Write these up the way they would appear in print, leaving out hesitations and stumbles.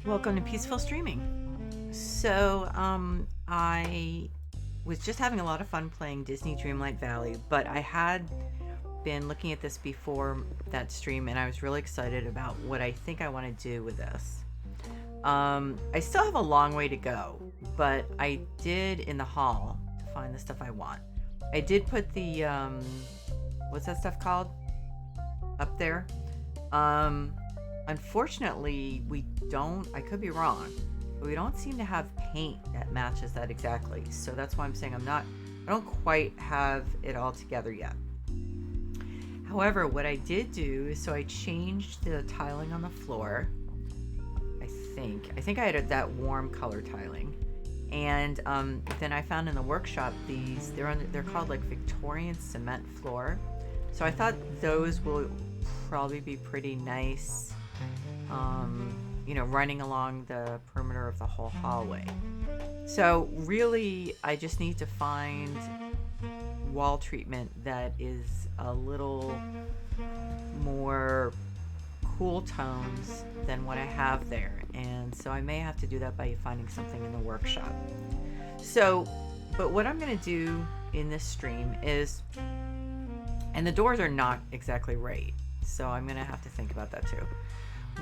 Welcome to Peaceful Streaming. I was just having a lot of fun playing Disney Dreamlight Valley, but I had been looking at this before that stream, and I was really excited about what I think I want to do with this. I still have a long way to go, but I did in the hall to find the stuff I want. I did put the what's that stuff called up there? Unfortunately, I could be wrong, but we don't seem to have paint that matches that exactly. So that's why I'm saying I don't quite have it all together yet. However, what I did do is, so I changed the tiling on the floor. I think I had that warm color tiling. And then I found in the workshop they're called like Victorian cement floor. So I thought those will probably be pretty nice, running along the perimeter of the whole hallway. So really, I just need to find wall treatment that is a little more cool tones than what I have there. And so I may have to do that by finding something in the workshop. But what I'm going to do in this stream is, and the doors are not exactly right, so I'm going to have to think about that too.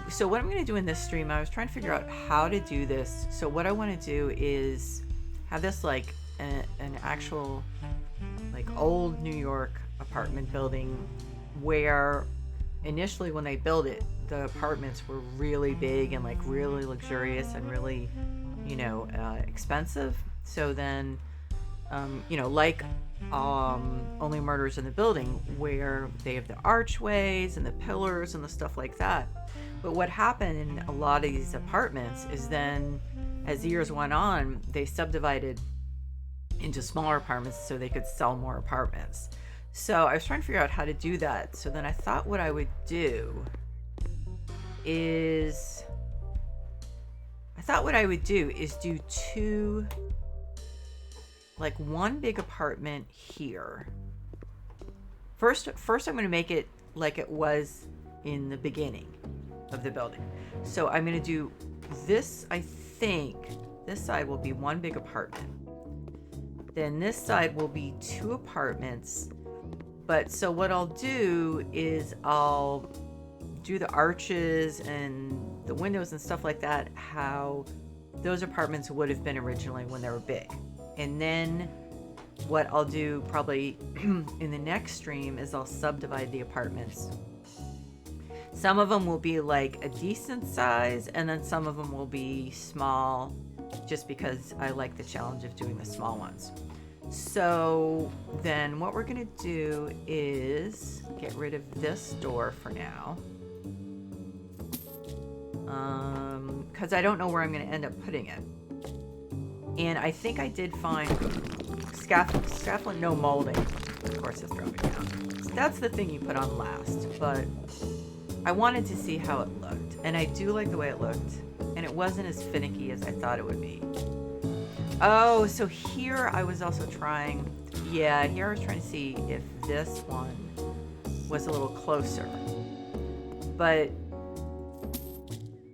So what I'm going to do in this stream, I was trying to figure out how to do this. So what I want to do is have this like an actual like old New York apartment building where initially when they built it, the apartments were really big and like really luxurious and really, expensive. So then, Only Murders in the Building, where they have the archways and the pillars and the stuff like that. But what happened in a lot of these apartments is then, as years went on, they subdivided into smaller apartments so they could sell more apartments. So I was trying to figure out how to do that. So then I thought what I would do is do two, like one big apartment here. First I'm going to make it like it was in the beginning of the building. So I'm going to do this. I think this side will be one big apartment. Then this side will be two apartments. But so what I'll do is I'll do the arches and the windows and stuff like that, how those apartments would have been originally when they were big. And then what I'll do probably in the next stream is I'll subdivide the apartments. Some of them will be like a decent size, and then some of them will be small, just because I like the challenge of doing the small ones. So then what we're going to do is get rid of this door for now. Because I don't know where I'm going to end up putting it. And I think I did find scaffolding, no molding. Of course it's dropping down. So that's the thing you put on last. But I wanted to see how it looked. And I do like the way it looked. And it wasn't as finicky as I thought it would be. Oh, so here I was also trying, here I was trying to see if this one was a little closer. But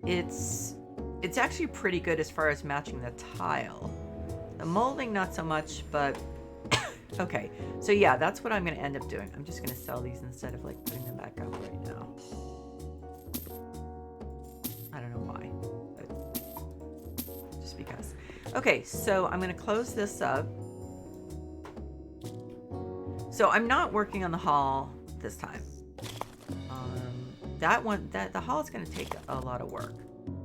it's actually pretty good as far as matching the tile. The molding, not so much, but okay. So yeah, that's what I'm going to end up doing. I'm just going to sell these instead of like putting them back up right now. I don't know why, but just because. Okay, so I'm going to close this up. So I'm not working on the hall this time. The hall is going to take a lot of work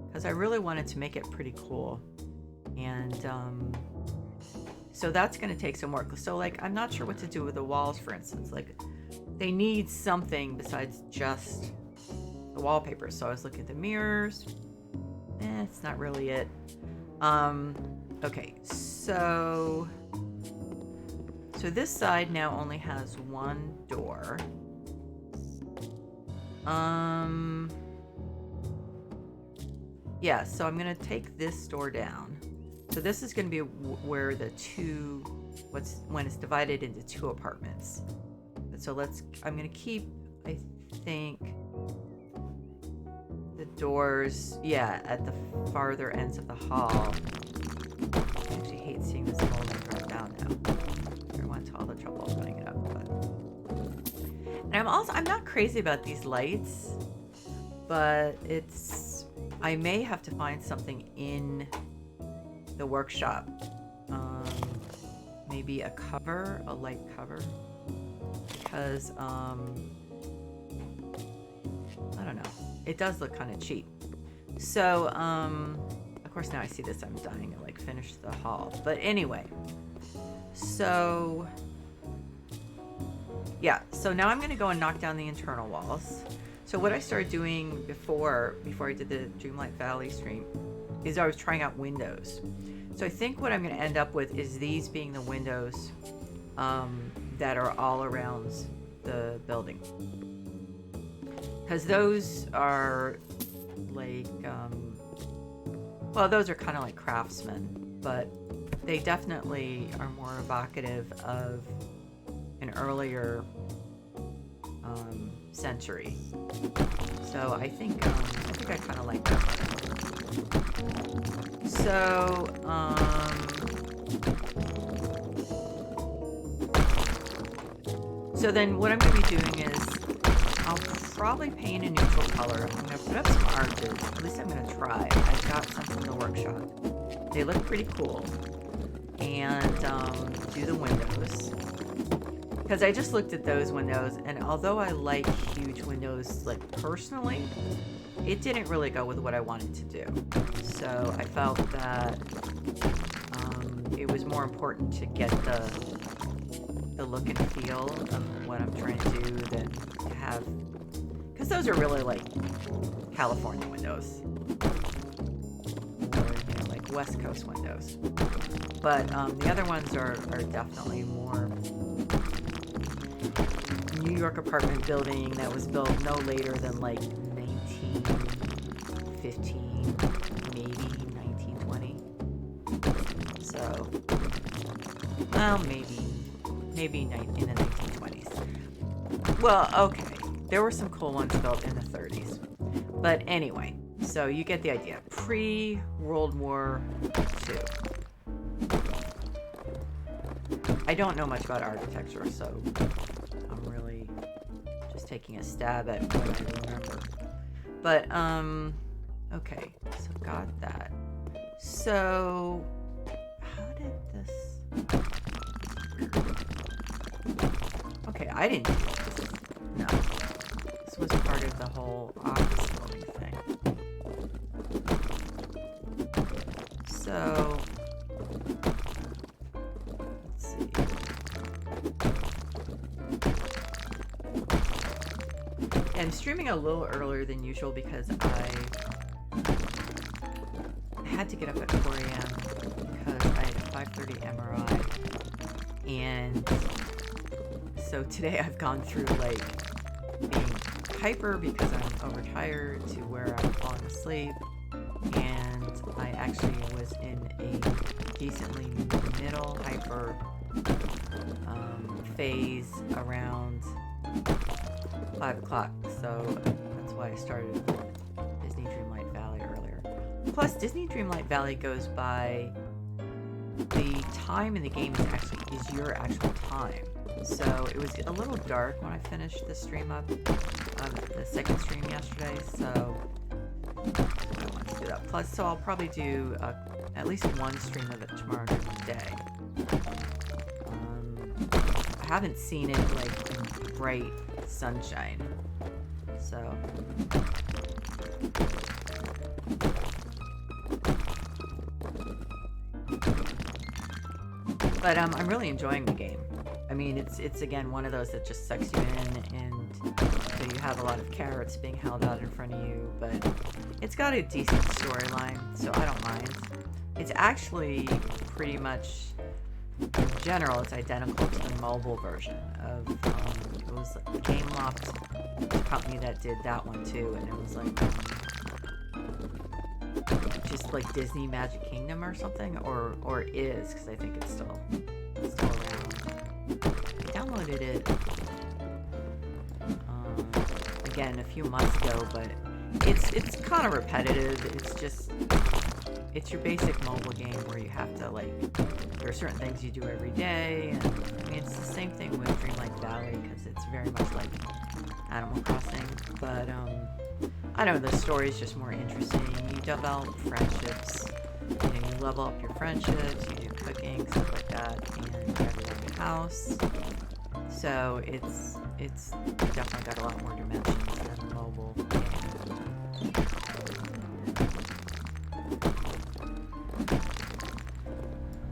because I really wanted to make it pretty cool. And so that's going to take some work. So like, I'm not sure what to do with the walls, for instance. Like, they need something besides just the wallpaper. So I was looking at the mirrors. It's not really it. Okay, so this side now only has one door. Yeah, so I'm going to take this door down. So this is going to be where when it's divided into two apartments. So I'm going to keep, I think, the doors, yeah, at the farther ends of the hall. I actually hate seeing this molding come down now. I went to all the trouble of putting it up, but... And I'm not crazy about these lights, but I may have to find something in the workshop. Maybe a light cover, because I don't know. It does look kind of cheap. So, of course, now I see this, I'm dying to like finish the hall. But anyway, so yeah. So now I'm gonna go and knock down the internal walls. So what I started doing before I did the Dreamlight Valley stream is I was trying out windows. So I think what I'm going to end up with is these being the windows that are all around the building. Because those are like, well, those are kind of like craftsmen, but they definitely are more evocative of an earlier century. So I think I kind of like that. So so then what I'm going to be doing is I'll probably paint a neutral color. I'm going to put up some arches. At least I'm going to try. I've got some from the workshop. They look pretty cool. And do the windows. Because I just looked at those windows, and although I like huge windows, like personally, it didn't really go with what I wanted to do. So I felt that it was more important to get the look and feel of what I'm trying to do than to have, because those are really like California windows, or like West Coast windows. But the other ones are definitely more New York apartment building that was built no later than like 1915, maybe 1920. So, well, maybe in the 1920s. Well, okay, there were some cool ones built in the 30s. But anyway, so you get the idea. Pre-World War II. I don't know much about architecture, so I'm really just taking a stab at what I remember. But, okay, so got that. So, how did this... Okay, I didn't do this. No. This was part of the whole office building thing. So... I'm streaming a little earlier than usual because I had to get up at 4 a.m. because I had a 5:30 MRI, and so today I've gone through like being hyper because I'm overtired to where I'm falling asleep, and I actually was in a decently middle hyper phase around 5 o'clock, so that's why I started Disney Dreamlight Valley earlier. Plus, Disney Dreamlight Valley goes by the time in the game is your actual time. So it was a little dark when I finished the stream up, the second stream yesterday. So I want to do that. Plus, so I'll probably do at least one stream of it tomorrow during the day. I haven't seen it like in bright sunshine, so but I'm really enjoying the game. I mean, it's again one of those that just sucks you in, and so you have a lot of carrots being held out in front of you, but it's got a decent storyline, so I don't mind. It's actually pretty much, in general, it's identical to the mobile version of, it was like Game Loft, the company that did that one too, and it was like, just like Disney Magic Kingdom or something, or is, because I think it's still around. I downloaded it, again, a few months ago, but It's kind of repetitive. It's your basic mobile game where you have to, like, there are certain things you do every day, and I mean it's the same thing with Dreamlight Valley because it's very much like Animal Crossing, but I don't know, the story is just more interesting. You develop friendships, you level up your friendships, you do cooking, stuff like that, and you have your own house. So it's definitely got a lot more dimensions than the mobile game.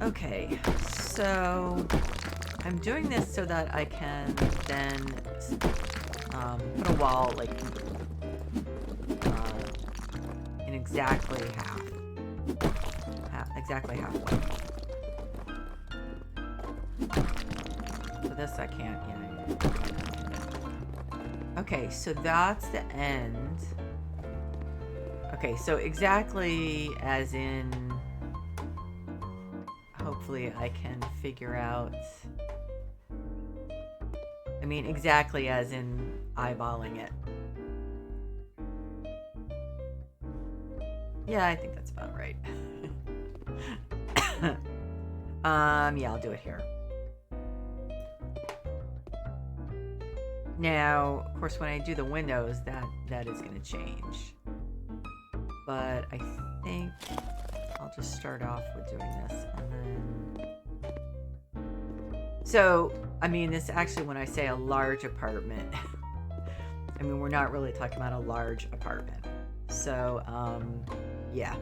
Okay, so I'm doing this so that I can then put a wall like in exactly exactly halfway. So this I can't, yeah. Okay, so that's the end. Okay, so exactly as in, hopefully I can figure out, I mean exactly as in eyeballing it. Yeah, I think that's about right. Yeah, I'll do it here. Now, of course, when I do the windows, that is going to change. But I think I'll just start off with doing this, and then... So, I mean, this actually, when I say a large apartment, I mean, we're not really talking about a large apartment. So, yeah.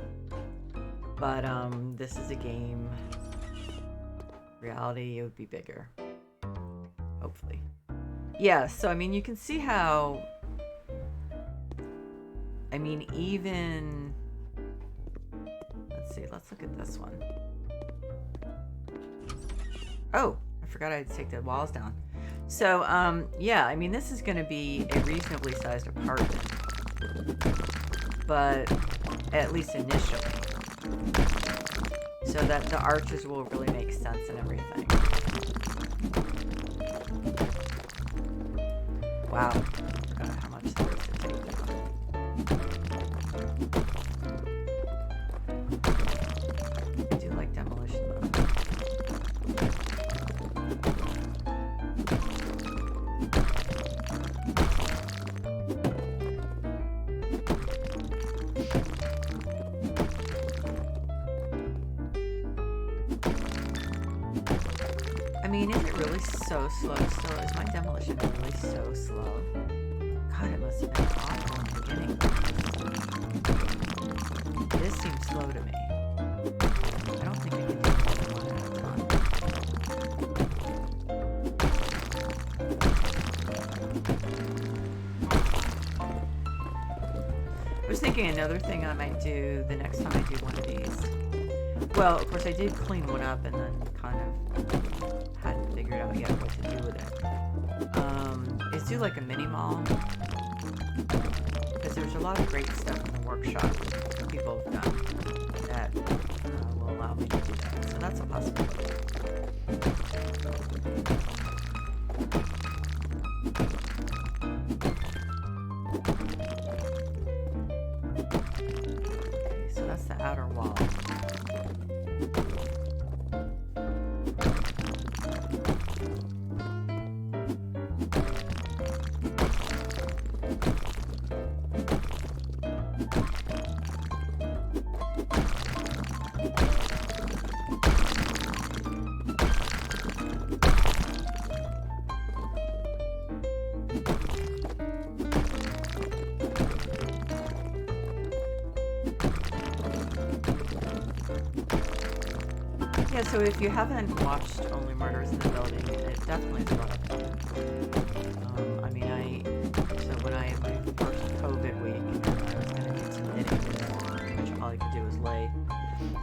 But, this is a game. Reality, it would be bigger. Hopefully. Yeah, so, I mean, you can see how... I mean, even... Let's see, let's look at this one. Oh, I forgot I had to take the walls down. So, yeah, I mean, this is going to be a reasonably sized apartment. But, at least initially. So that the arches will really make sense and everything. Wow. I forgot how much there is to take down. I do like demolition though. I mean, is it really so slow still? Is my demolition really so slow? God, it must have been awful in the beginning. This seems slow to me. I don't think I can do more than one at a time. I was thinking another thing I might do the next time I do one of these. Well, of course, I did clean one up and then kind of hadn't figured out yet what to do with it. Is do like a mini mall. Because there's a lot of great stuff in the workshop that people have done that will allow me to do that. So that's a possibility. Okay, so that's the outer wall. Yeah, so if you haven't watched Only Murders in the Building, it definitely is a lot of fun. I mean, so when my first COVID week, I was going to do some knitting, which all I could do was lay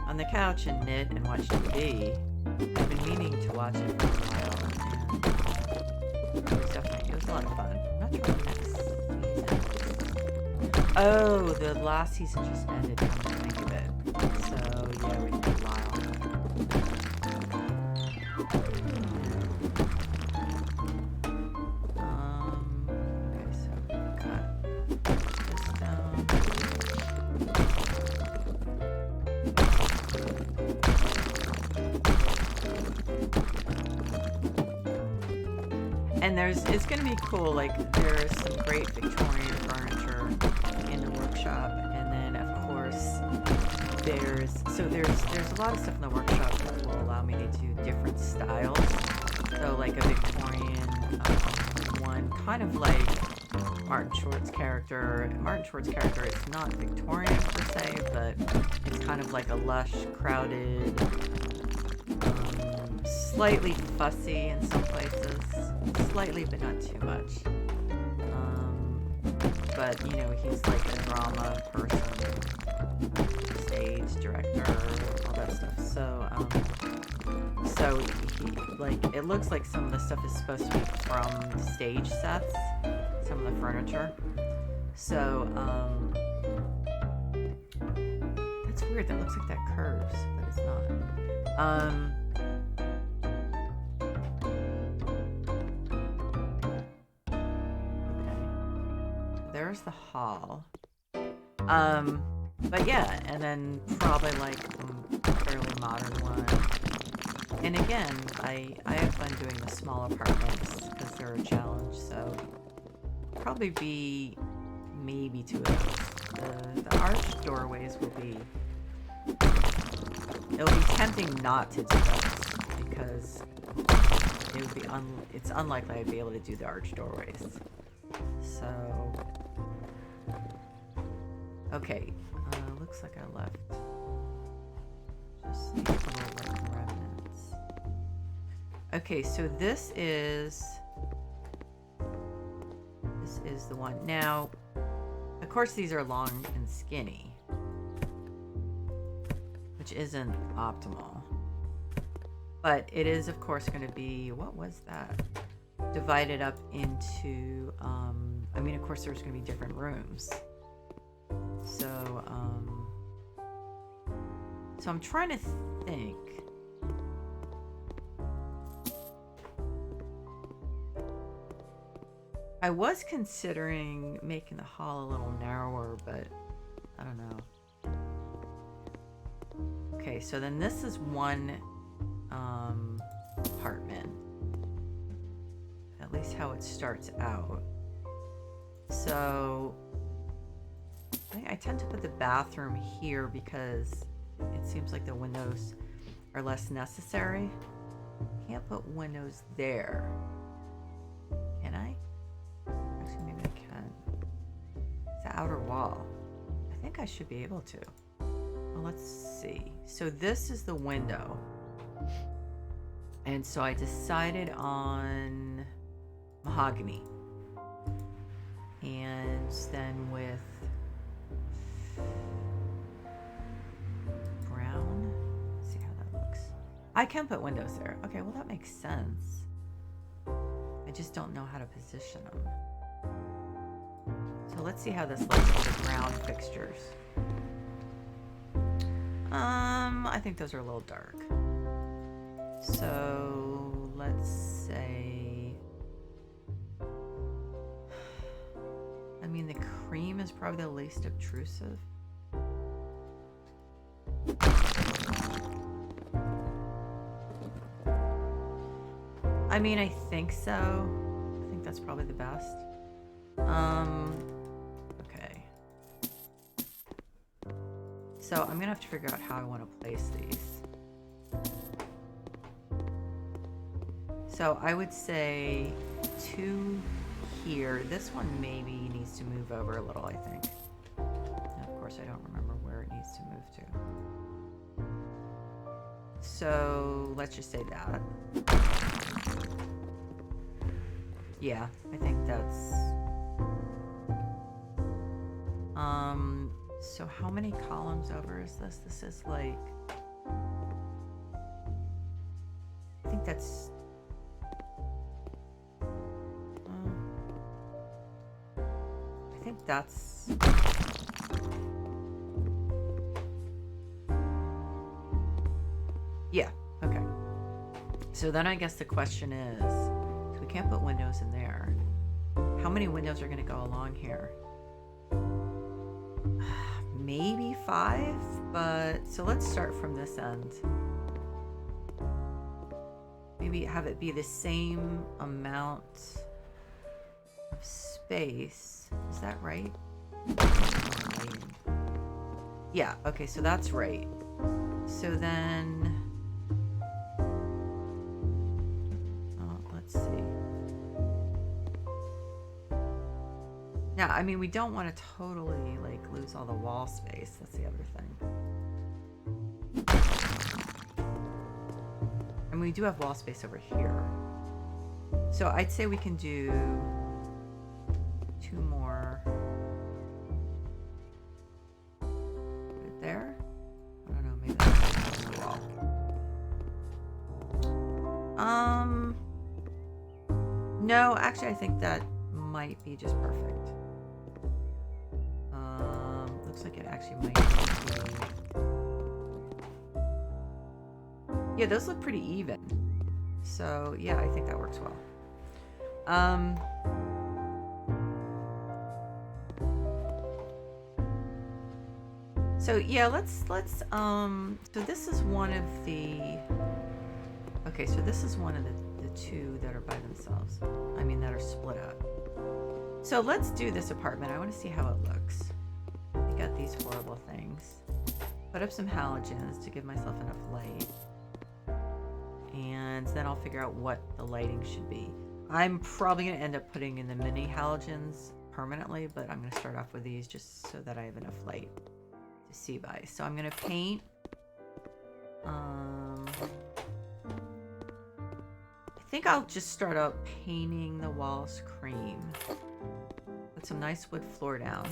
on the couch and knit and watch TV. I've been meaning to watch it for a while, and it was a lot of fun. I'm not sure what the next season is. Oh, the last season just ended, come to think of it. So, yeah, we did a while. Okay, so cut this down. And it's going to be cool. Like, there's some great Victorian furniture in the workshop, and then of course there's a lot of stuff in the workshop that will allow me to do different styles. So like a Victorian one, kind of like Martin Short's character. Martin Short's character is not Victorian per se, but it's kind of like a lush, crowded, slightly fussy in some places. Slightly, but not too much. But, you know, he's like a drama person, stage director, all that stuff. So he, like, it looks like some of the stuff is supposed to be from stage sets, some of the furniture. So, that's weird. That looks like that curves, but it's not. There's the hall. But yeah, and then probably like a fairly modern one. And again, I have fun doing the small apartments because they're a challenge, so probably be maybe 2 of those. The arched doorways will be, it'll be tempting not to do those because it would be it's unlikely I'd be able to do the arched doorways. So, okay, looks like I left just these little like remnants. Okay, so this is the one. Now, of course, these are long and skinny, which isn't optimal. But it is, of course, going to be, what was that? Divided up into, I mean, of course, there's going to be different rooms. So I'm trying to think. I was considering making the hall a little narrower, but I don't know. Okay, so then this is one apartment. At least how it starts out. So I tend to put the bathroom here because it seems like the windows are less necessary. Can't put windows there. Can I? Actually, maybe I can. It's the outer wall. I think I should be able to. Well, let's see. So this is the window. And so I decided on mahogany. And then with brown. Let's see how that looks. I can put windows there. Okay, well that makes sense. I just don't know how to position them. So let's see how this looks with the brown fixtures. I think those are a little dark. So let's say, I mean, the cream is probably the least obtrusive. I mean, I think so. I think that's probably the best. Okay. So I'm gonna have to figure out how I want to place these. So I would say 2 here. This one maybe needs to move over a little, I think. And of course, I don't remember where it needs to move to. So let's just say that. Yeah, I think that's... So how many columns over is this? This is like... I think that's... I think that's... Yeah, okay. So then I guess the question is, so we can't put windows in there. How many windows are going to go along here? Maybe 5, but so let's start from this end. maybe have it be the same amount of space. Is that right? Yeah, okay, so that's right. So then, oh, let's see. Now, I mean, we don't want to totally like lose all the wall space. That's the other thing. And we do have wall space over here. So I'd say we can do 2 more. Put it there. I don't know, maybe that's the wall. No, actually I think that might be just perfect. Looks like it actually might be. Yeah, those look pretty even. So yeah, I think that works well. So yeah, let's so this is one of the, okay, so this is one of the 2 that are by themselves. I mean, that are split up. So let's do this apartment. I want to see how it looks. I got these horrible things. Put up some halogens to give myself enough light. And then I'll figure out what the lighting should be. I'm probably going to end up putting in the mini halogens permanently, but I'm going to start off with these just so that I have enough light to see by. So I'm going to paint. I think I'll just start out painting the walls cream. Put some nice wood floor down.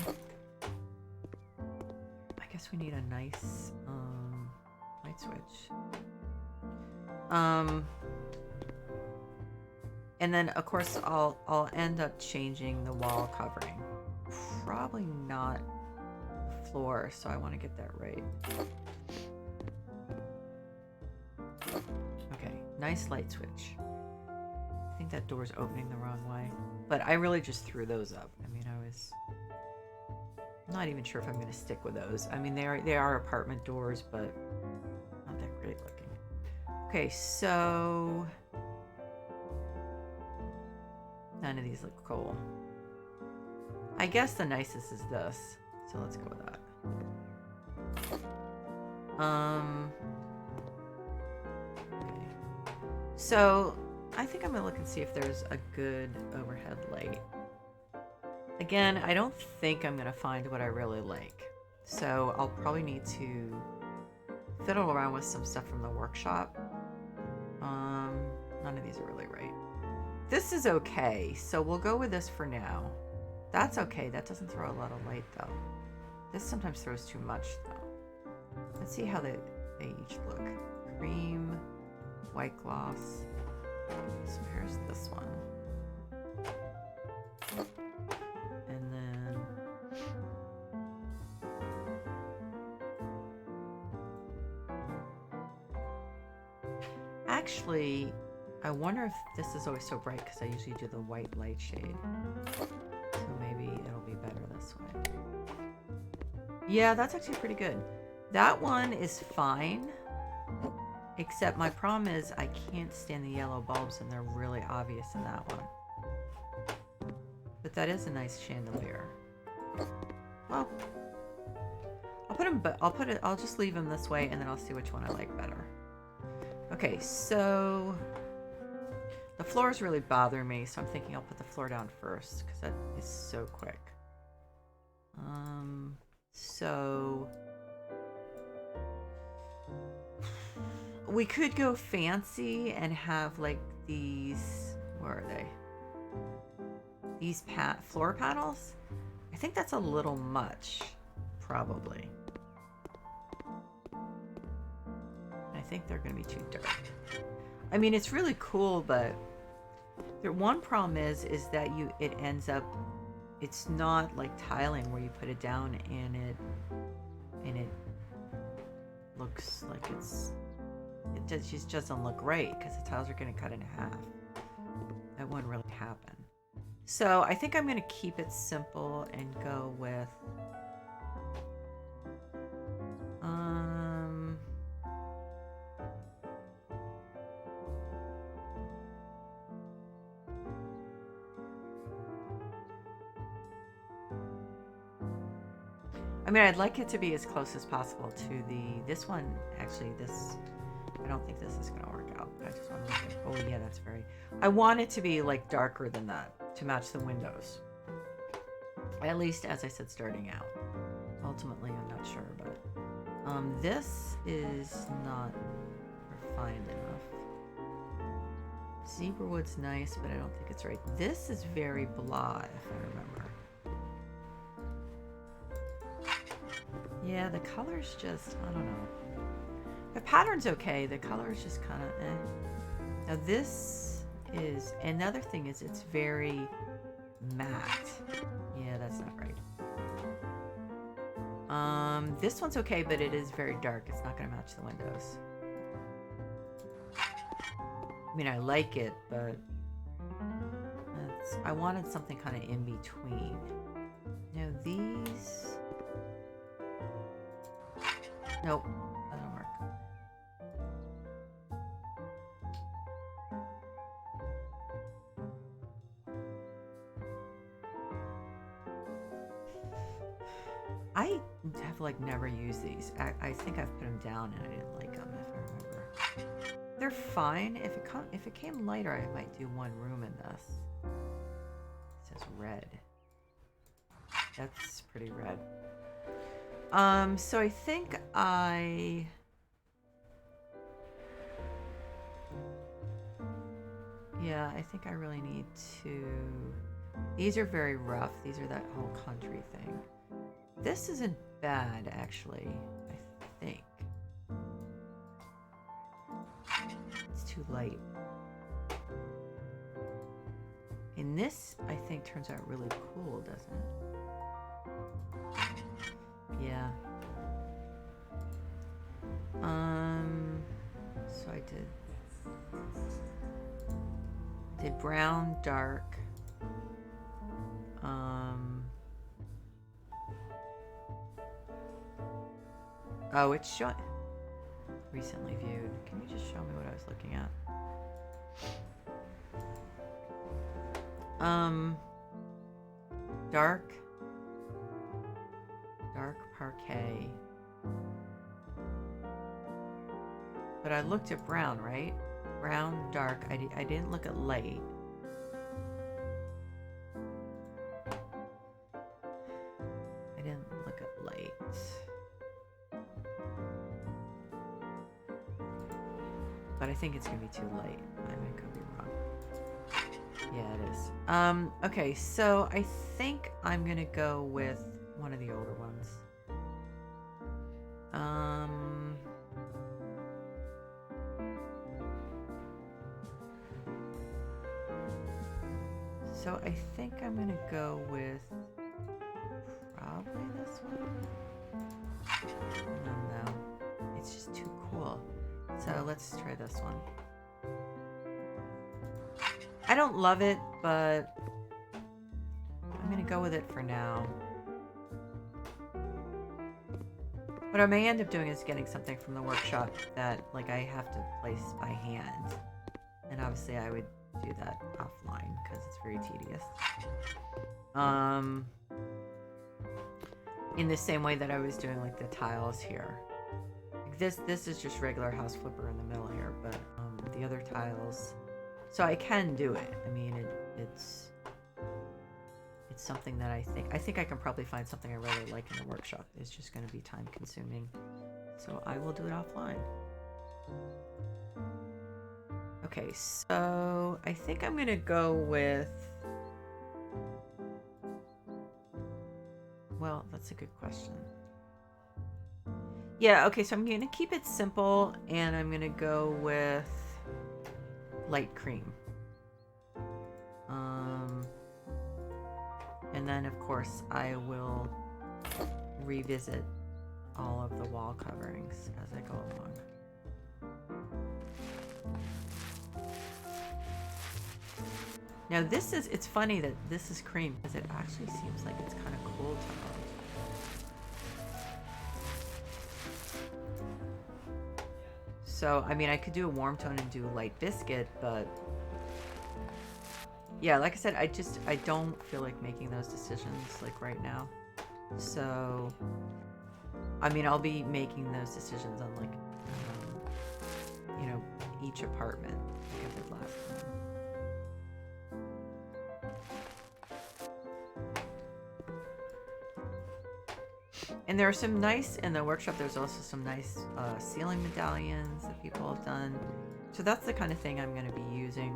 I guess we need a nice light switch. And then of course I'll end up changing the wall covering. Probably not the floor, so I want to get that right. Okay, nice light switch. I think that door's opening the wrong way, but I really just threw those up. I mean, I was not even sure if I'm going to stick with those. I mean, they are apartment doors, but not that great looking. Okay, so none of these look cool. I guess the nicest is this, so let's go with that. Okay. So I think I'm gonna look and see if there's a good overhead light. Again, I don't think I'm gonna find what I really like, so I'll probably need to fiddle around with some stuff from the workshop. None of these are really right. This is okay, so we'll go with this for now. That's okay. That doesn't throw a lot of light though. This sometimes throws too much though. Let's see how they each look. Cream, white gloss. So here's this one. And then actually, I wonder if this is always so bright because I usually do the white light shade. So maybe it'll be better this way. Yeah, that's actually pretty good. That one is fine. Except my problem is I can't stand the yellow bulbs and they're really obvious in that one. But that is a nice chandelier. Well, I'll just leave them this way and then I'll see which one I like better. Okay, so the floor is really bothering me, so I'm thinking I'll put the floor down first because that is so quick. So we could go fancy and have like these, where are they? These floor panels. I think that's a little much, probably. I think they're going to be too dark. I mean, it's really cool, but the one problem is that it ends up, it's not like tiling where you put it down and it looks like it just doesn't look right because the tiles are going to cut in half. That wouldn't really happen. So I think I'm going to keep it simple and go with I mean, I'd like it to be as close as possible to this one. Actually, I don't think this is going to work out. I just want to make it, oh yeah, that's very, I want it to be like darker than that to match the windows. At least, as I said, starting out. Ultimately, I'm not sure, but this is not refined enough. Zebrawood's nice, but I don't think it's right. This is very blah, if I remember. Yeah, the color's just, I don't know. The pattern's okay. The color's just kind of eh. Now this is, another thing is it's very matte. Yeah, that's not right. This one's okay, but it is very dark. It's not going to match the windows. I mean, I like it, but I wanted something kind of in between. Now these... Nope, doesn't work. I have like never used these. I think I've put them down and I didn't like them, if I remember. They're fine. If it came lighter, I might do one room in this. It says red. That's pretty red. So I think yeah, I think I really need to, these are very rough. These are that whole country thing. This isn't bad, actually, I think. It's too light. And this, I think, turns out really cool, doesn't it? Yeah. So I did brown, dark. Oh, it's showing. Recently viewed. Can you just show me what I was looking at? Dark parquet. But I looked at brown, right? Brown, dark. I didn't look at light. I didn't look at light. But I think it's gonna be too light. I could be wrong. Yeah, it is. Okay, so I think I'm gonna go with one of the older ones. So I think I'm gonna go with probably this one. Oh no, it's just too cool. So let's try this one. I don't love it, but I'm gonna go with it for now. What I may end up doing is getting something from the workshop that like I have to place by hand. And obviously I would do that offline because it's very tedious. In the same way that I was doing like the tiles here. This is just regular house flipper in the middle here, but the other tiles, so I can do it. I mean, it's something that I think I can probably find something I really like in the workshop. It's just going to be time consuming, so I will do it offline. Okay, so I think I'm going to go with, well, that's a good question. Yeah, okay, so I'm going to keep it simple, and I'm going to go with light cream. And then, of course, I will revisit all of the wall coverings as I go along. Now this is, it's funny that this is cream, because it actually seems like it's kind of cool toned. So, I mean, I could do a warm tone and do light biscuit, but yeah, like I said, I don't feel like making those decisions like right now. So, I mean, I'll be making those decisions on like, you know, each apartment like I did last time. And there are some nice, in the workshop, there's also some nice ceiling medallions that people have done. So that's the kind of thing I'm going to be using.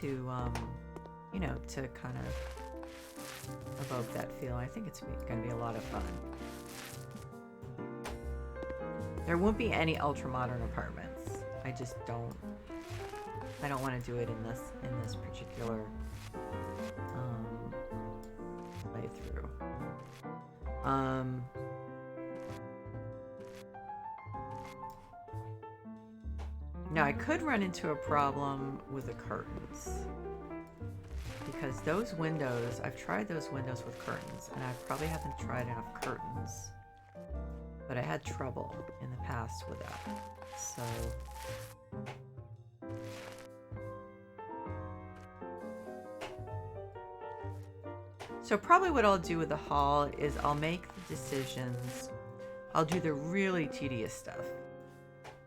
To, you know, to kind of evoke that feel. I think it's going to be a lot of fun. There won't be any ultra-modern apartments. I just don't, I don't want to do it in this particular playthrough. Now I could run into a problem with the curtains, because those windows, I've tried those windows with curtains, and I probably haven't tried enough curtains, but I had trouble in the past with that. So probably what I'll do with the hall is I'll make the decisions. I'll do the really tedious stuff.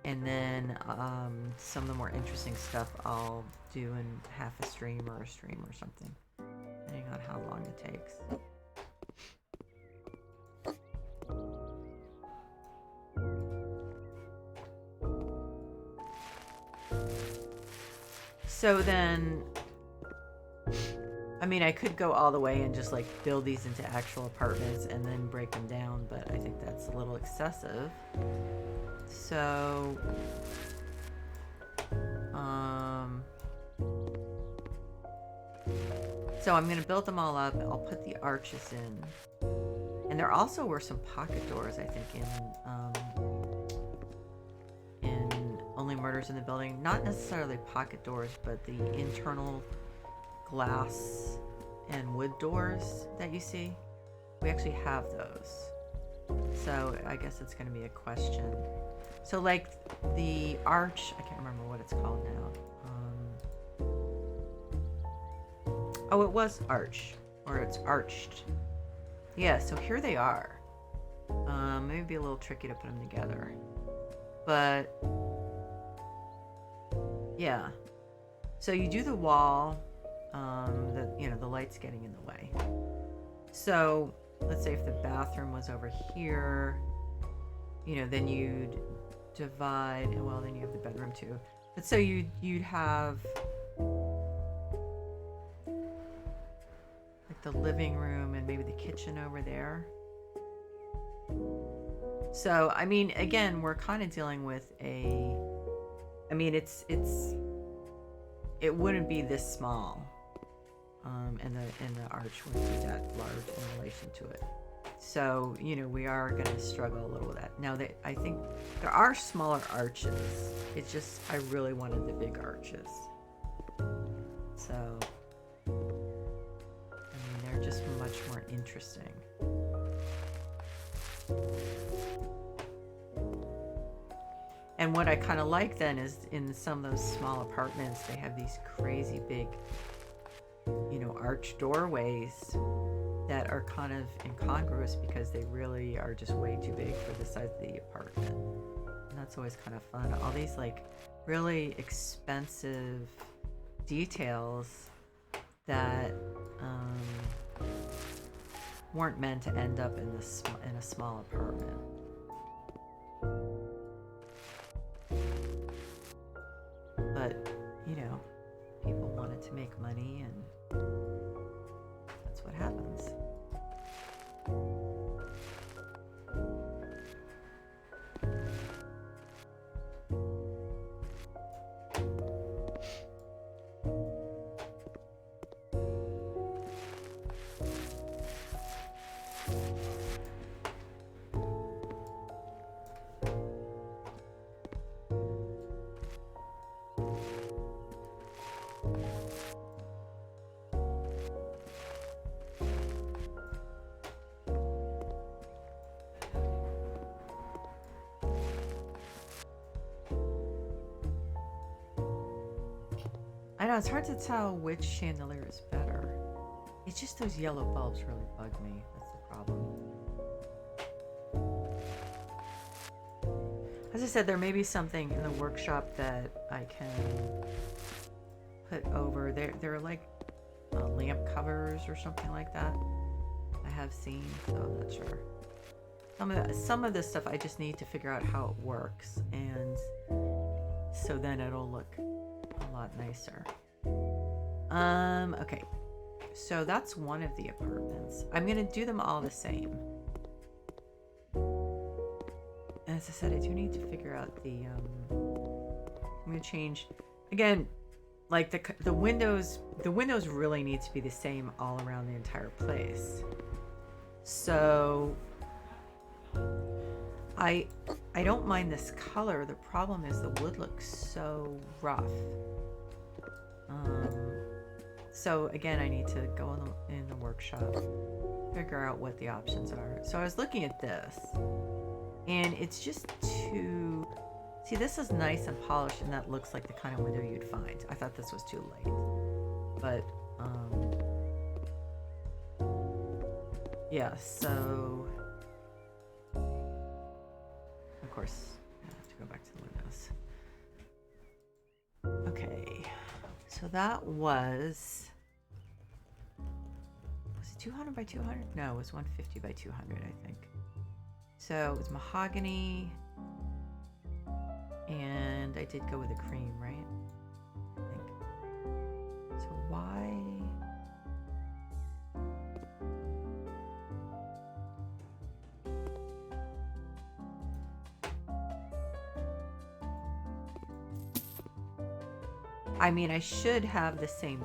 And then some of the more interesting stuff I'll do in half a stream or a stream or something, depending on how long it takes. So then, I mean, I could go all the way and just like build these into actual apartments and then break them down, but I think that's a little excessive. So, I'm going to build them all up. I'll put the arches in. And there also were some pocket doors, I think, in Only Murders in the Building. Not necessarily pocket doors, but the internal glass and wood doors that you see. We actually have those. So I guess it's going to be a question. So like the arch, I can't remember what it's called now. Oh, it was arch, or it's arched. Yeah, so here they are. Maybe it'd be a little tricky to put them together. But yeah. So you do the wall, the light's getting in the way. So let's say if the bathroom was over here, then you'd divide, well, then you have the bedroom too. But so you'd have like the living room and maybe the kitchen over there. So, I mean, again, we're kind of dealing with it wouldn't be this small. And the arch wouldn't be that large in relation to it. So, we are going to struggle a little with that. Now, I think there are smaller arches. It's just, I really wanted the big arches. So, they're just much more interesting. And what I kind of like then is in some of those small apartments, they have these crazy big, arch doorways that are kind of incongruous because they really are just way too big for the size of the apartment. And that's always kind of fun. All these like really expensive details that weren't meant to end up in a small apartment. But, people wanted to make money, and that's what happens. know, it's hard to tell which chandelier is better. It's just those yellow bulbs really bug me. That's the problem. As I said, there may be something in the workshop that I can put over. They're like lamp covers or something like that. I have seen, so I'm not sure. Some of this stuff I just need to figure out how it works, and so then it'll look a lot nicer. Okay. So that's one of the apartments. I'm gonna do them all the same. As I said, I do need to figure out the I'm gonna change again, like the windows really need to be the same all around the entire place. So I don't mind this color. The problem is the wood looks so rough. So again, I need to go in the workshop, figure out what the options are. So I was looking at this, and it's just too... See, this is nice and polished, and that looks like the kind of window you'd find. I thought this was too light. But, yeah, so... Of course, I have to go back to the windows. Okay, so that was it 200 by 200? No, it was 150 by 200, I think. So it was mahogany, and I did go with a cream, right? I think. So why? I mean, I should have the same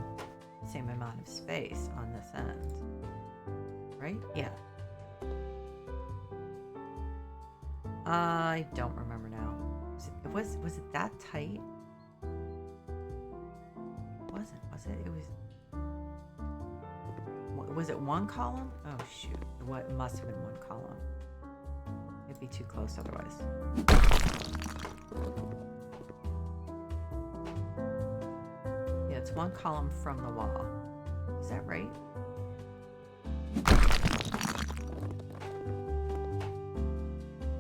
amount of space on this end, right? Yeah. I don't remember now. Was it that tight? Was it? It was it one column? Oh shoot! What must have been one column. It'd be too close otherwise. It's one column from the wall. Is that right?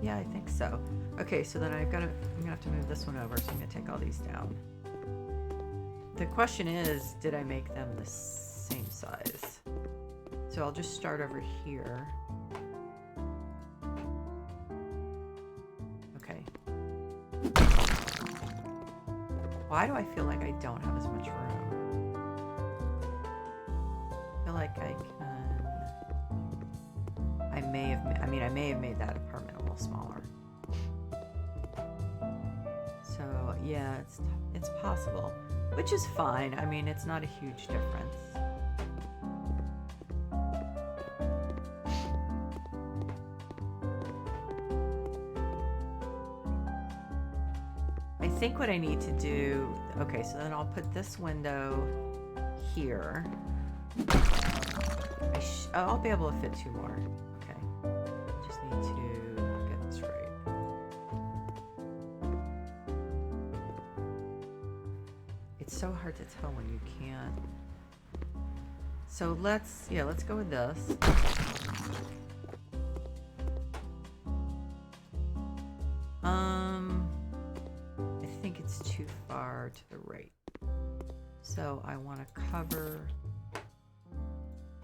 Yeah, I think so. Okay, so then I'm gonna have to move this one over, so I'm gonna take all these down. The question is, did I make them the same size? So I'll just start over here. Okay. Why do I feel like I don't have as much room? I feel like I may have made that apartment a little smaller. So yeah, it's possible, which is fine. I mean, it's not a huge difference. I think what I need to do, okay, so then I'll put this window here. I'll be able to fit two more. Okay, just need to get this right. It's so hard to tell when you can't. So let's go with this. I think it's too far to the right. So I want to cover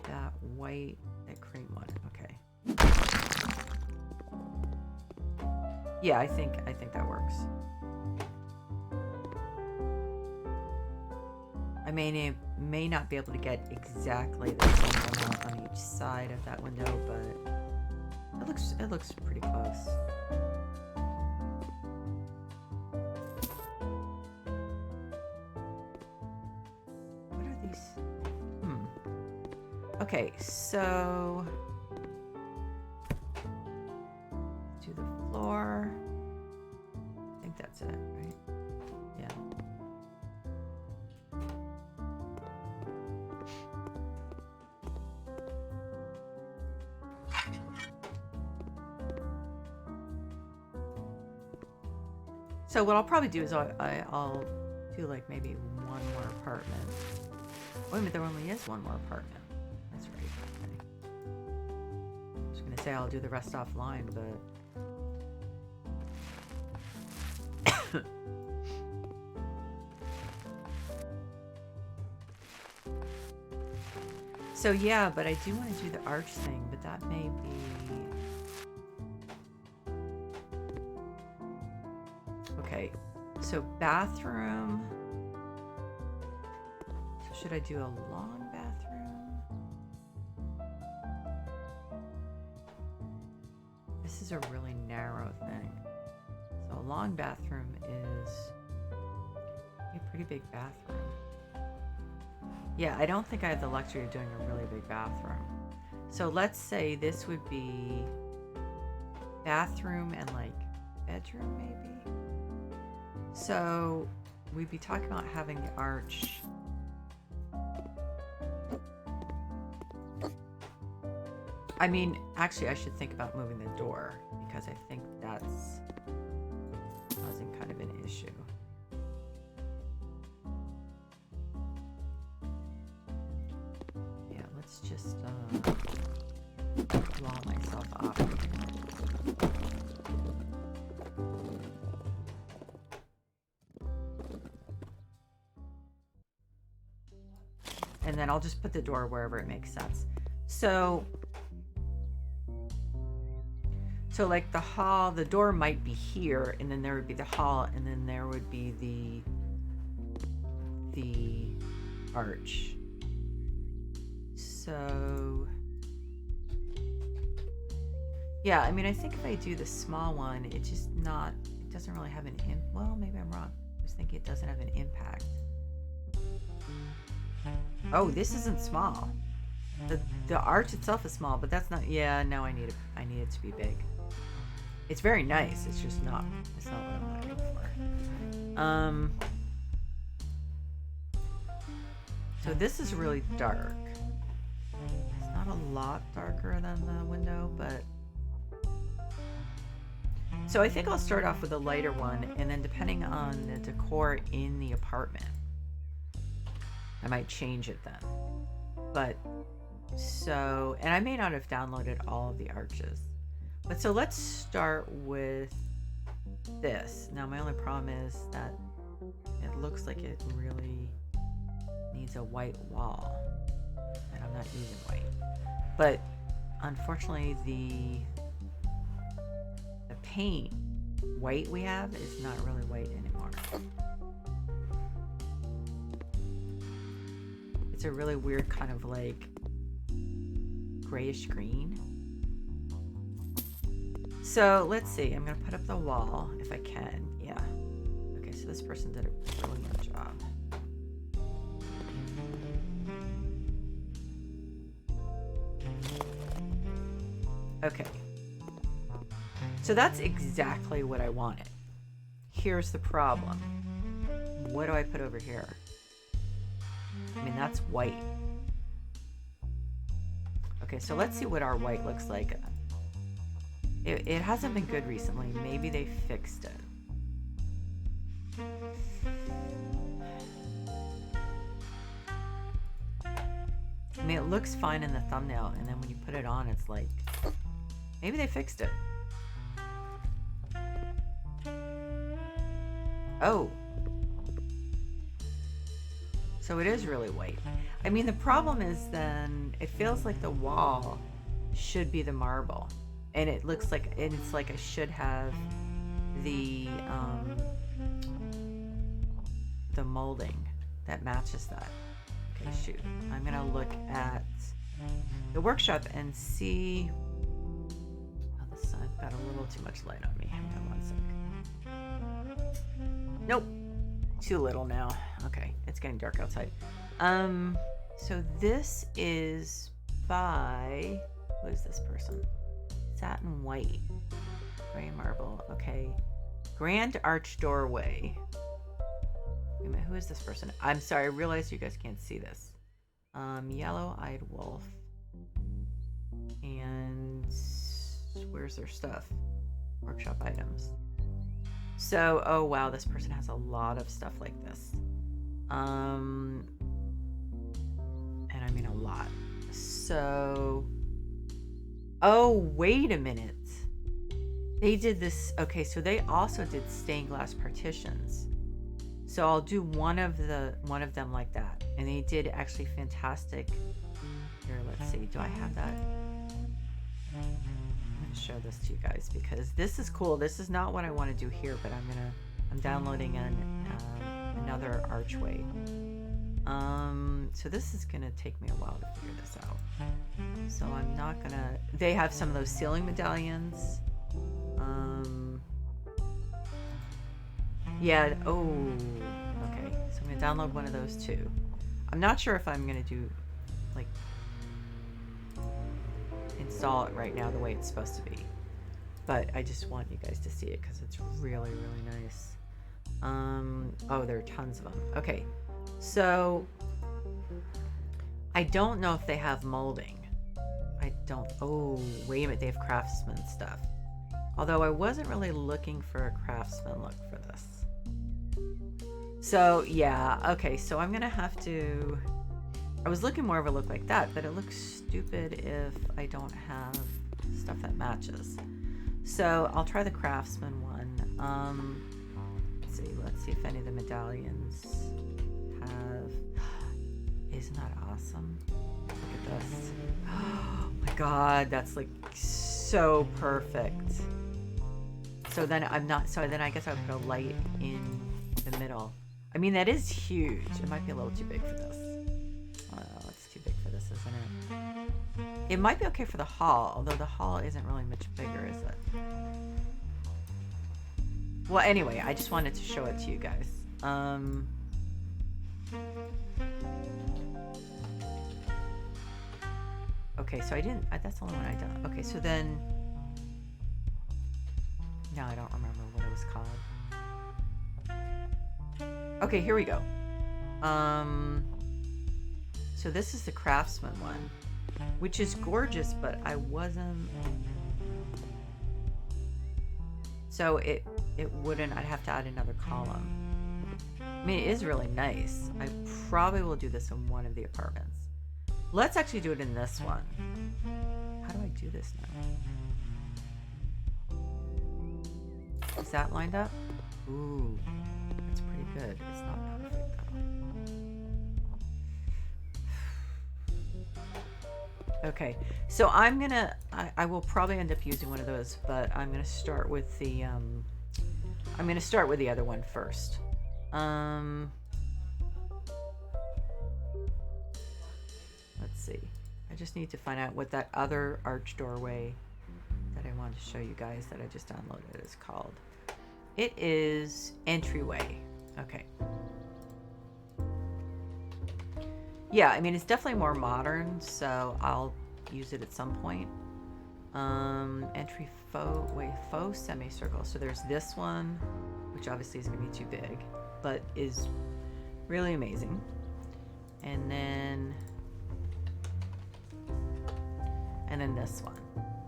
that white, that cream one. Okay. Yeah, I think that works. I may not be able to get exactly the same amount on each side of that window, but it looks pretty close. What are these? Okay, so do the floor. I think that's it, right? Yeah. So what I'll probably do is I'll do like maybe one more apartment. Wait a minute, there only is one more apartment. That's right. Okay. I was gonna say I'll do the rest offline, but so yeah, but I do want to do the arch thing, but that may be okay. So bathroom. So should I do a long bathroom? This is a really narrow thing. So a long bathroom is a pretty big bathroom. Yeah, I don't think I have the luxury of doing a really big bathroom. So let's say this would be bathroom and like bedroom maybe. So we'd be talking about having the arch. I mean, actually I should think about moving the door because I think that's causing kind of an issue. Let's just wall myself off. And then I'll just put the door wherever it makes sense. So like the hall, the door might be here, and then there would be the hall, and then there would be the arch. So yeah, I mean, I think if I do the small one, it doesn't really have an well, maybe I'm wrong. I was thinking it doesn't have an impact. Oh, this isn't small. The arch itself is small, but that's not, yeah, no, I need it to be big. It's very nice, it's just not, it's not what I'm looking for. So this is really dark. It's not a lot darker than the window, but so I think I'll start off with a lighter one, and then depending on the decor in the apartment, I might change it then. But so, and I may not have downloaded all of the arches, but so let's start with this. Now my only problem is that it looks like it really needs a white wall, and I'm not using white. But unfortunately, the paint white we have is not really white anymore. It's a really weird kind of like grayish green. So let's see, I'm gonna put up the wall if I can. Yeah. Okay, so this person did a brilliant job. Okay. So that's exactly what I wanted. Here's the problem. What do I put over here? I mean, that's white. Okay, so let's see what our white looks like. It hasn't been good recently. Maybe they fixed it. I mean, it looks fine in the thumbnail, and then when you put it on, it's like, maybe they fixed it. Oh. So it is really white. I mean, the problem is then it feels like the wall should be the marble, and it looks like, and it's like I should have the molding that matches that. Okay, shoot. I'm gonna look at the workshop and see. Oh, this, I've got a little too much light on me. Hang on one sec. Nope, too little now. Okay, it's getting dark outside. So this is by, who is this person? Satin white, gray marble. Okay, grand arch doorway. Wait a minute, who is this person? I'm sorry, I realize you guys can't see this. Yellow-eyed wolf. And where's their stuff? Workshop items. So, oh wow, this person has a lot of stuff like this. And I mean a lot. So, oh, wait a minute. They did this. Okay, so they also did stained glass partitions. So I'll do one of them like that. And they did actually fantastic. Here, let's see. Do I have that? I'm gonna show this to you guys because this is cool. This is not what I want to do here, but I'm downloading another archway. So this is gonna take me a while to figure this out. So I'm not gonna. They have some of those ceiling medallions. Yeah. Oh. Okay. So I'm gonna download one of those too. I'm not sure if I'm gonna do like install it right now the way it's supposed to be, but I just want you guys to see it because it's really, really nice. Oh, there are tons of them. Okay. So I don't know if they have molding. I don't. Oh, wait a minute. They have craftsman stuff. Although I wasn't really looking for a craftsman look for this. So yeah. Okay. So I'm going to have to, I was looking more of a look like that, but it looks stupid if I don't have stuff that matches. So I'll try the craftsman one. Let's see if any of the medallions have. Isn't that awesome? Look at this. Oh my god, that's like so perfect. So then I guess I would put a light in the middle. I mean, that is huge. It might be a little too big for this. Oh, it's too big for this, isn't it? It might be okay for the hall, although the hall isn't really much bigger, is it? Well, anyway, I just wanted to show it to you guys. Okay, so I didn't, that's the only one I done. Okay, so then, no, I don't remember what it was called. Okay, here we go. So this is the craftsman one, which is gorgeous, but I wasn't, so it wouldn't, I'd have to add another column. I mean, it is really nice. I probably will do this in one of the apartments. Let's actually do it in this one. How do I do this now? Is that lined up? Ooh, that's pretty good. It's not perfect though. Okay, so I'm gonna, I will probably end up using one of those, but I'm gonna start with the, other one first. Let's see. I just need to find out what that other arch doorway that I wanted to show you guys that I just downloaded is called. It is entryway. Okay. Yeah, I mean, it's definitely more modern, so I'll use it at some point. Entry faux semicircle. So there's this one, which obviously is going to be too big, but is really amazing. And then this one.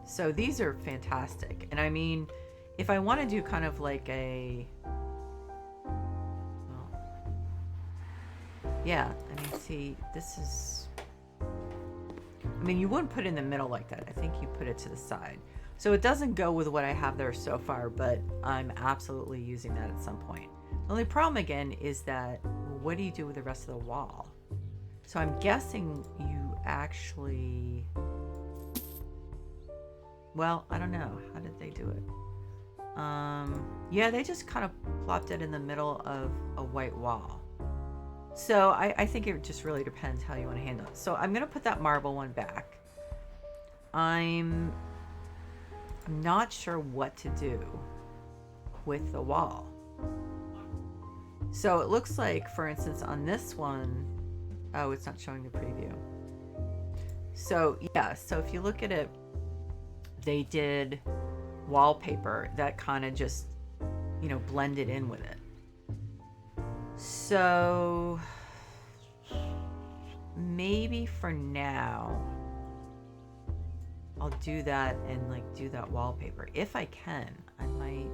So these are fantastic. And I mean, if I want to do kind of like a, well, yeah, I mean, see, this is, I mean, you wouldn't put it in the middle like that. I think you put it to the side. So it doesn't go with what I have there so far, but I'm absolutely using that at some point. The only problem again is that, what do you do with the rest of the wall? So I'm guessing you actually, well, I don't know. How did they do it? Yeah, they just kind of plopped it in the middle of a white wall. So I think it just really depends how you want to handle it. So I'm going to put that marble one back. I'm not sure what to do with the wall. So it looks like, for instance, on this one, oh, it's not showing the preview. So yeah, so if you look at it, they did wallpaper that kind of just, you know, blended in with it. So maybe for now, I'll do that and like do that wallpaper. If I can, I might,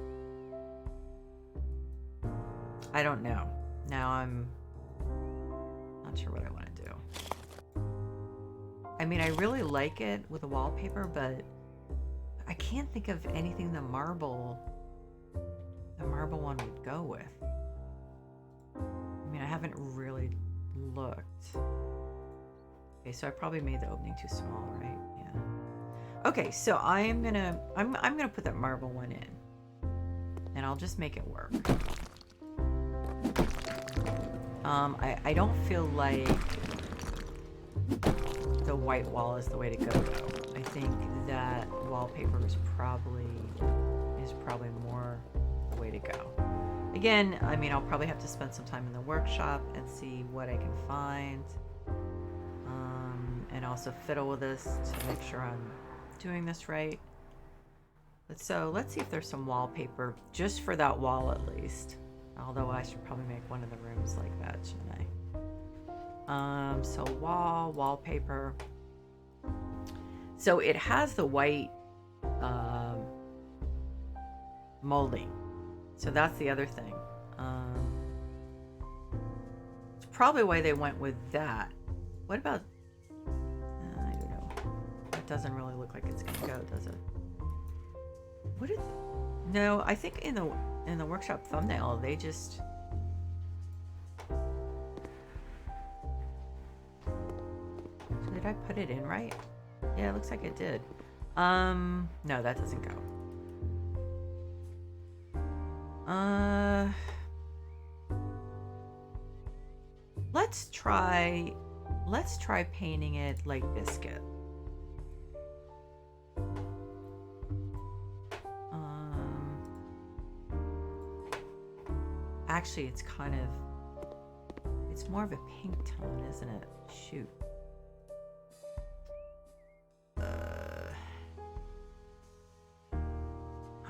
I don't know. Now I'm not sure what I want to do. I mean, I really like it with the wallpaper, but I can't think of anything the marble one would go with. I mean, I haven't really looked. Okay, so I probably made the opening too small, right? Yeah. Okay, so I'm gonna put that marble one in, and I'll just make it work. I don't feel like the white wall is the way to go though. I think that wallpaper is probably more the way to go. Again, I mean, I'll probably have to spend some time in the workshop and see what I can find. And also fiddle with this to make sure I'm doing this right. But so let's see if there's some wallpaper just for that wall at least. Although I should probably make one of the rooms like that, shouldn't I? So wallpaper. So it has the white molding. So that's the other thing. It's probably why they went with that. What about, I don't know. It doesn't really look like it's gonna go, does it? What is, no, I think in the workshop thumbnail, they just, so did I put it in right? Yeah, it looks like it did. No, that doesn't go. Let's try painting it like biscuit. Actually, it's more of a pink tone, isn't it? Shoot. I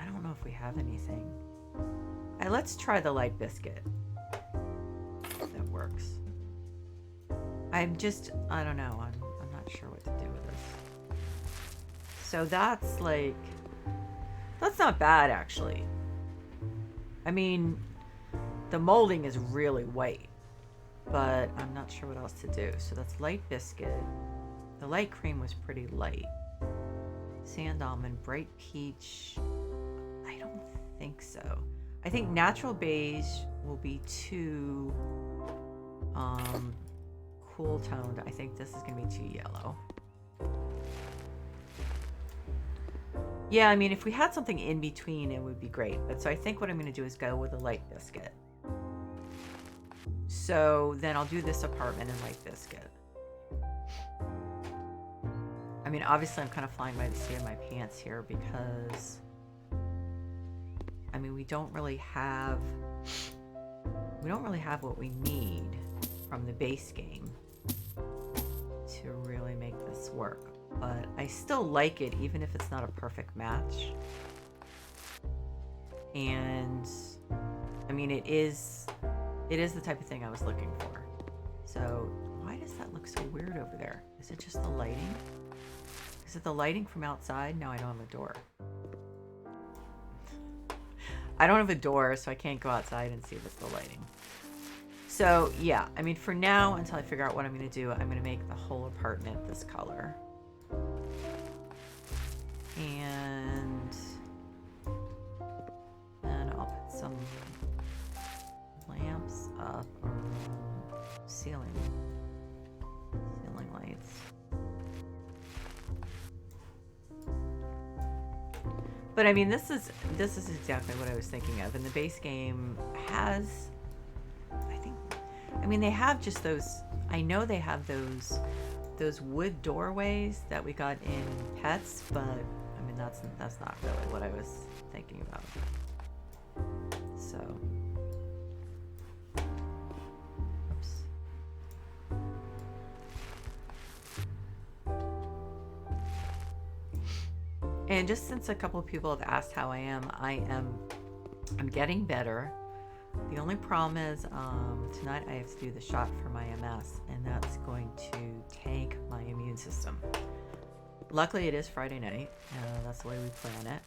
don't know if we have anything. Let's try the light biscuit. That works. I don't know. I'm not sure what to do with this. So that's not bad actually. I mean, the molding is really white, but I'm not sure what else to do. So that's light biscuit. The light cream was pretty light. Sand almond, bright peach. I don't think so. I think natural beige will be too cool toned. I think this is going to be too yellow. Yeah, I mean, if we had something in between, it would be great. But so I think what I'm going to do is go with a light biscuit. So then I'll do this apartment in light biscuit. I mean, obviously I'm kind of flying by the seat of my pants here because, I mean, we don't really have what we need from the base game to really make this work. But I still like it, even if it's not a perfect match. And I mean, it is the type of thing I was looking for. So why does that look so weird over there? Is it just the lighting? Is it the lighting from outside? No, I don't have a door. I don't have a door, so I can't go outside and see if it's the lighting. So yeah, I mean, for now, until I figure out what I'm going to do, I'm going to make the whole apartment this color. And then I'll put some lamps up around ceiling lights. But I mean, this is exactly what I was thinking of. And the base game has, I mean, they have just those, I know they have those wood doorways that we got in Pets, but I mean, that's not really what I was thinking about. So, oops. And just since a couple of people have asked how I am, I'm getting better. The only problem is tonight I have to do the shot for my MS, and that's going to tank my immune system. Luckily, it is Friday night. That's the way we plan it.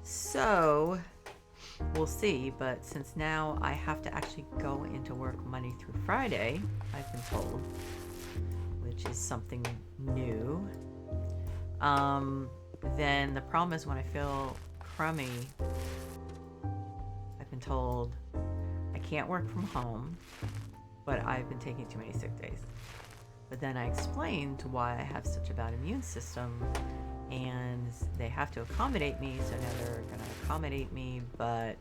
So, we'll see. But since now I have to actually go into work Monday through Friday, I've been told, which is something new. Then the problem is when I feel crummy, I've been told I can't work from home, but I've been taking too many sick days. But then I explained why I have such a bad immune system, and they have to accommodate me, so now they're going to accommodate me, but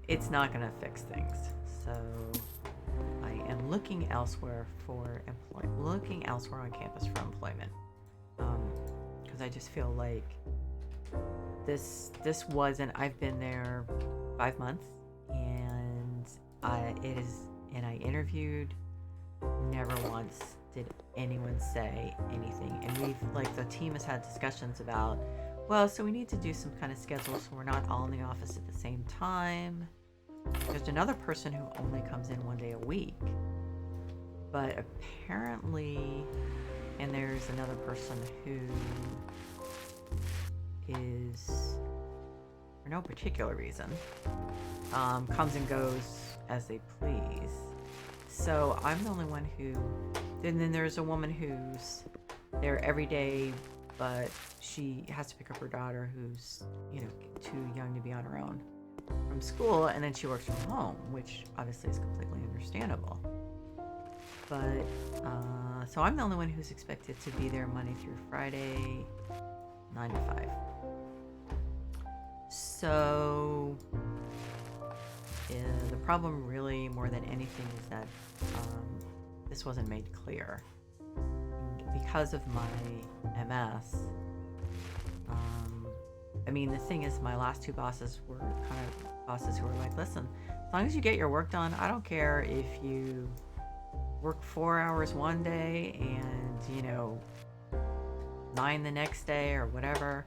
it's not going to fix things. So I am looking elsewhere for looking elsewhere on campus for employment, because I just feel like this wasn't. I've been there 5 months, and I interviewed. Never once did anyone say anything, and the team has had discussions about, well, so we need to do some kind of schedule so we're not all in the office at the same time. There's another person who only comes in 1 day a week, but apparently, and there's another person who is, for no particular reason, comes and goes as they please. So I'm the only one who, and then there's a woman who's there every day, but she has to pick up her daughter who's, too young to be on her own from school, and then she works from home, which obviously is completely understandable. But, so I'm the only one who's expected to be there Monday through Friday, 9 to 5. So, the problem really, more than anything, is that this wasn't made clear. Because of my MS, the thing is, my last two bosses were kind of bosses who were like, listen, as long as you get your work done, I don't care if you work 4 hours one day and, 9 the next day or whatever.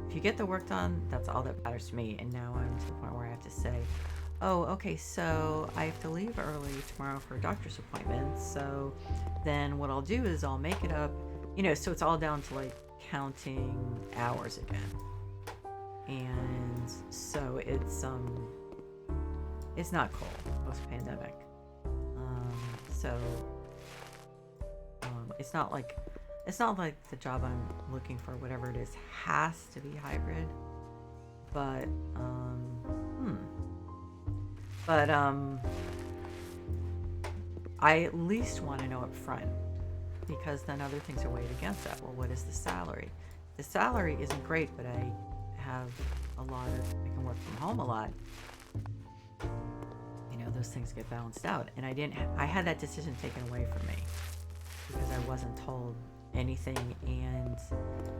If you get the work done, that's all that matters to me. And now I'm to the point where I have to say, oh, okay, so I have to leave early tomorrow for a doctor's appointment. So then what I'll do is I'll make it up, so it's all down to counting hours again. And so it's not cool post-pandemic. It's not like the job I'm looking for, whatever it is, has to be hybrid. But I at least want to know up front, because then other things are weighed against that. Well, what is the salary? The salary isn't great, but I can work from home a lot. Those things get balanced out. And I had that decision taken away from me because I wasn't told anything, and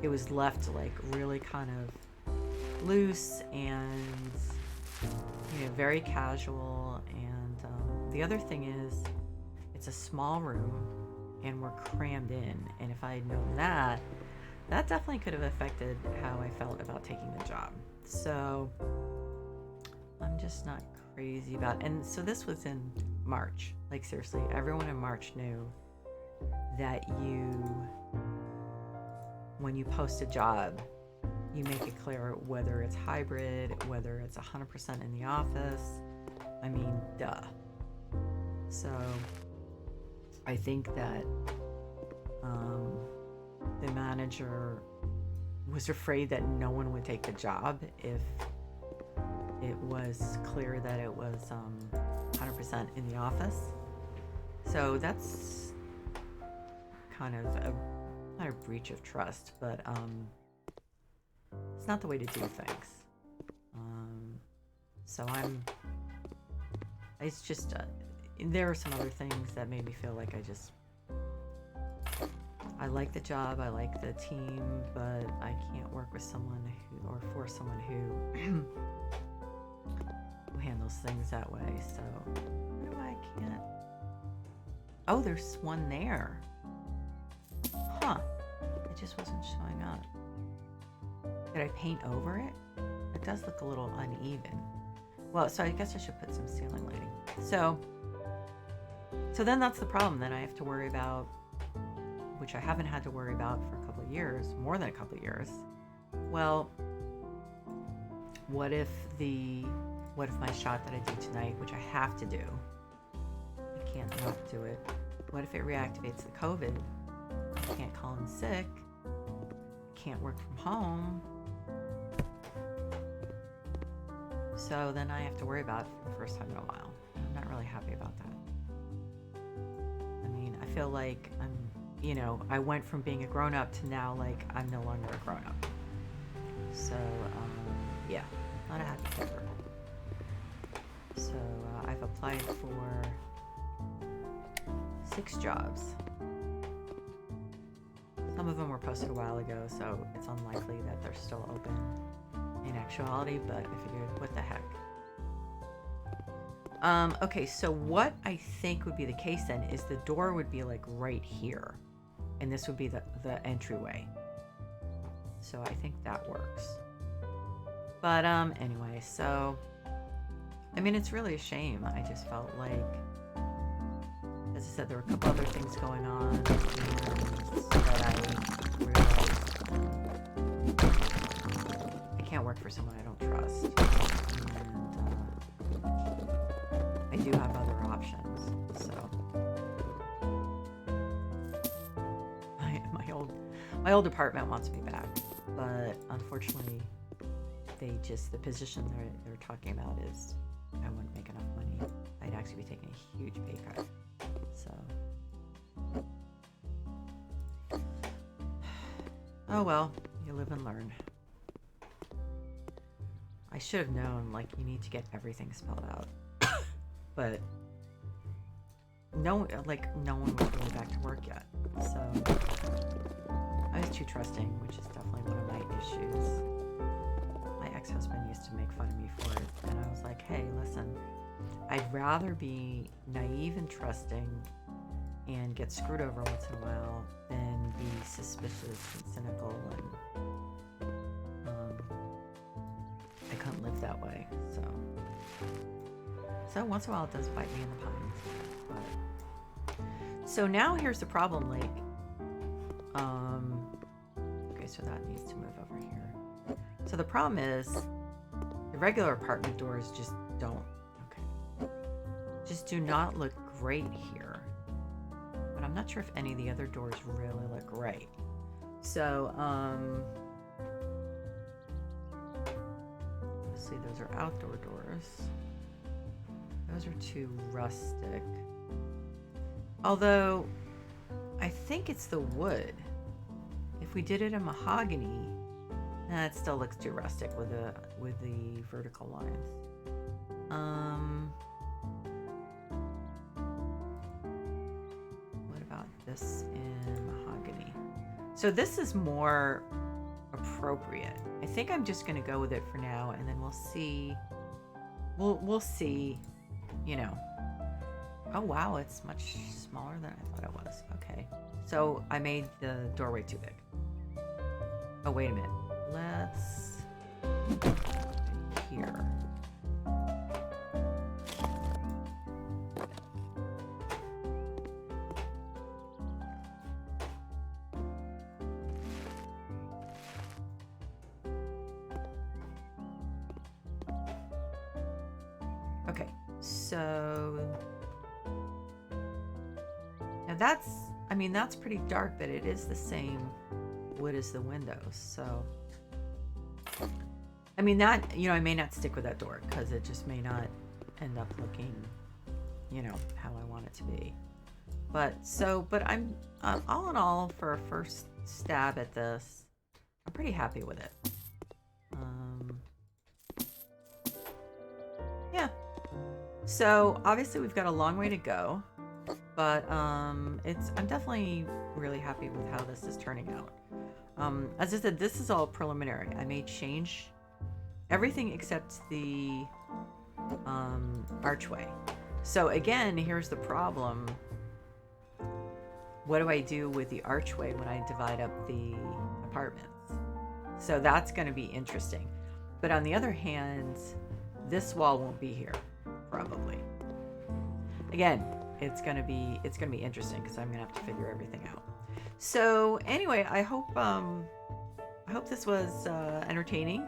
it was left really kind of loose and very casual. And the other thing is, it's a small room and we're crammed in, and if I had known that definitely could have affected how I felt about taking the job. So I'm just not crazy about it. And so this was in March. Seriously, everyone in March knew that when you post a job, you make it clear whether it's hybrid, whether it's 100% in the office. Duh. So I think that the manager was afraid that no one would take the job if it was clear that it was 100% in the office. So that's kind of not a breach of trust, but it's not the way to do things. So it's just, there are some other things that made me feel like I like the job, I like the team, but I can't work with someone for someone who handles things that way. So what do I can't? Oh, there's one there. Huh. It just wasn't showing up. Did I paint over it? It does look a little uneven. Well, so I guess I should put some ceiling lighting. So then that's the problem that I have to worry about, which I haven't had to worry about for a couple of years, more than a couple of years. Well, what if my shot that I do tonight, which I have to do, I can't not do it. What if it reactivates the COVID? I can't call in sick. Can't work from home. So then I have to worry about it for the first time in a while. I'm not really happy about that. I mean, I feel like I went from being a grown-up to now like I'm no longer a grown-up. So, yeah, not a happy camper. So I've applied for 6 jobs. Some of them were posted a while ago, so it's unlikely that they're still open in actuality, but I figured, what the heck. Okay, so what I think would be the case then is the door would be like right here, and this would be the entryway. So I think that works. But anyway, so I mean, it's really a shame. I just felt like, as I said, there were a couple other things going on that I realized I can't work for someone I don't trust. And I do have other options. So my old department wants me back, but unfortunately, the position they're talking about is I wouldn't make enough money. I'd actually be taking a huge pay cut. So, oh well, you live and learn. I should have known, like, you need to get everything spelled out. But no one was really back to work yet. So I was too trusting, which is definitely one of my issues. My ex-husband used to make fun of me for it, and I was like, hey, listen, I'd rather be naive and trusting and get screwed over once in a while than be suspicious and cynical, and I couldn't live that way. So once in a while it does bite me in the behind. But so now here's the problem, like, okay, so that needs to move over here. So the problem is the regular apartment doors just do not look great here. But I'm not sure if any of the other doors really look great. So, let's see, those are outdoor doors. Those are too rustic. Although, I think it's the wood. If we did it in mahogany, it still looks too rustic with the vertical lines. What about this in mahogany? So this is more appropriate. I think I'm just going to go with it for now, and then we'll see. We'll see. Oh wow, it's much smaller than I thought it was. Okay, so I made the doorway too big. Oh, wait a minute. Let's here. Okay, so now that's pretty dark, but it is the same wood as the windows. So I mean, that, I may not stick with that door because it just may not end up looking, how I want it to be. But I'm all in all, for a first stab at this, I'm pretty happy with it. Yeah. So obviously we've got a long way to go, but I'm definitely really happy with how this is turning out. As I said, this is all preliminary. I may change everything except the archway. So again, here's the problem. What do I do with the archway when I divide up the apartments? So that's going to be interesting. But on the other hand, this wall won't be here, probably. Again, it's going to be interesting because I'm going to have to figure everything out. So anyway, I hope this was entertaining.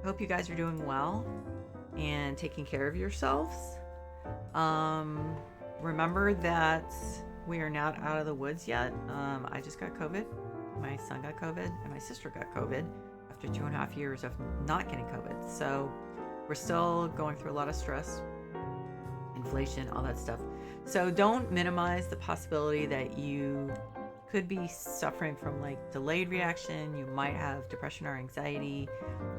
Hope you guys are doing well and taking care of yourselves. Remember that we are not out of the woods yet. I just got COVID. My son got COVID and my sister got COVID after 2.5 years of not getting COVID. So we're still going through a lot of stress, inflation, all that stuff. So don't minimize the possibility that you could be suffering from like delayed reaction. You might have depression or anxiety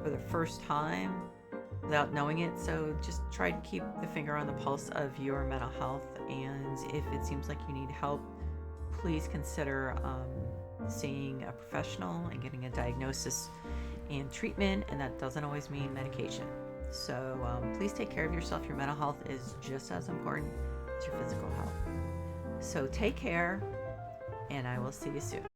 for the first time without knowing it. So just try to keep the finger on the pulse of your mental health. And if it seems like you need help, please consider seeing a professional and getting a diagnosis and treatment. And that doesn't always mean medication. So please take care of yourself. Your mental health is just as important as your physical health. So take care, and I will see you soon.